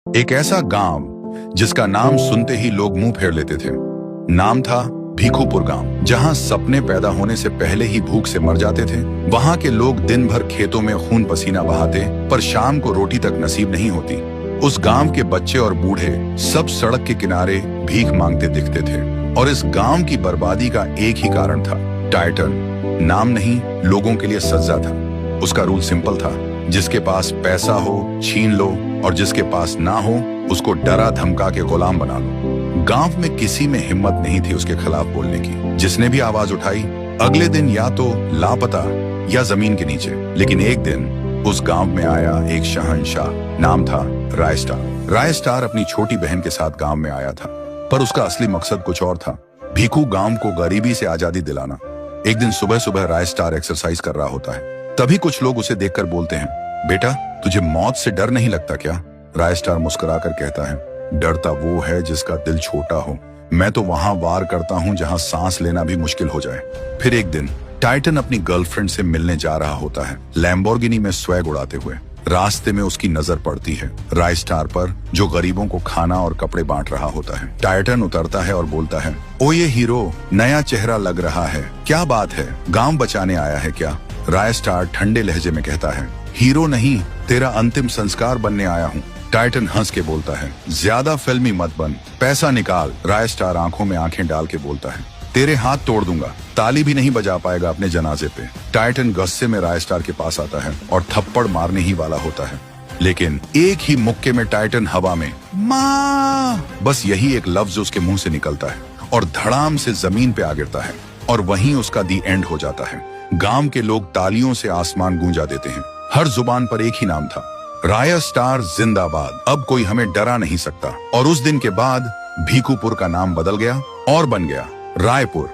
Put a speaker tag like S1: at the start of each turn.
S1: एक ऐसा गांव जिसका नाम सुनते ही लोग मुंह फेर लेते थे। नाम था भीखूपुर गांव। जहां सपने पैदा होने से पहले ही भूख से मर जाते थे। वहां के लोग दिन भर खेतों में खून पसीना बहाते, पर शाम को रोटी तक नसीब नहीं होती। उस गांव के बच्चे और बूढ़े सब सड़क के किनारे भीख मांगते दिखते थे। और इस गांव की बर्बादी का एक ही कारण था, टाइटन। नाम नहीं, लोगों के लिए सजा था। उसका रूल सिंपल था, जिसके पास पैसा हो छीन लो, और जिसके पास ना हो उसको डरा धमका के गुलाम बना लो। गांव में किसी में हिम्मत नहीं थी उसके खिलाफ बोलने की। जिसने भी आवाज उठाई, अगले दिन या तो लापता या जमीन के नीचे। लेकिन एक दिन उस गांव में आया एक शहंशाह। नाम था रायस्टार। रायस्टार अपनी छोटी बहन के साथ गांव में आया था, पर उसका असली मकसद कुछ और था। भीखू गांव को गरीबी से आजादी दिलाना। एक दिन सुबह सुबह रायस्टार एक्सरसाइज कर रहा होता है। तभी कुछ लोग उसे देखकर बोलते हैं, बेटा तुझे मौत से डर नहीं लगता क्या? रायस्टार मुस्कुराकर कहता है, डरता वो है जिसका दिल छोटा हो। मैं तो वहां वार करता हूं जहां सांस लेना भी मुश्किल हो जाए। फिर एक दिन टाइटन अपनी गर्लफ्रेंड से मिलने जा रहा होता है, लैम्बोर्गिनी में स्वैग उड़ाते हुए। रास्ते में उसकी नजर पड़ती है रायस्टार पर, जो गरीबों को खाना और कपड़े बांट रहा होता है। टाइटन उतरता है और बोलता है, ओ ये हीरो, नया चेहरा लग रहा है, क्या बात है, गांव बचाने आया है क्या? रायस्टार ठंडे लहजे में कहता है, हीरो नहीं, तेरा अंतिम संस्कार बनने आया हूँ। टाइटन हंस के बोलता है, ज्यादा फिल्मी मत बन, पैसा निकाल। रायस्टार आंखों में आंखें डाल के बोलता है, तेरे हाथ तोड़ दूंगा, ताली भी नहीं बजा पाएगा अपने जनाजे पे। टाइटन गुस्से में रायस्टार के पास आता है और थप्पड़ मारने ही वाला होता है, लेकिन एक ही मुक्के में टाइटन हवा में माँ, बस यही एक लफ्ज उसके मुंह से निकलता है और धड़ाम से जमीन पे आ गिरता है। और वहीं उसका दी एंड हो जाता है। गांव के लोग तालियों से आसमान गूंजा देते हैं। हर जुबान पर एक ही नाम था, रायस्टार जिंदाबाद। अब कोई हमें डरा नहीं सकता। और उस दिन के बाद भीखूपुर का नाम बदल गया और बन गया रायपुर।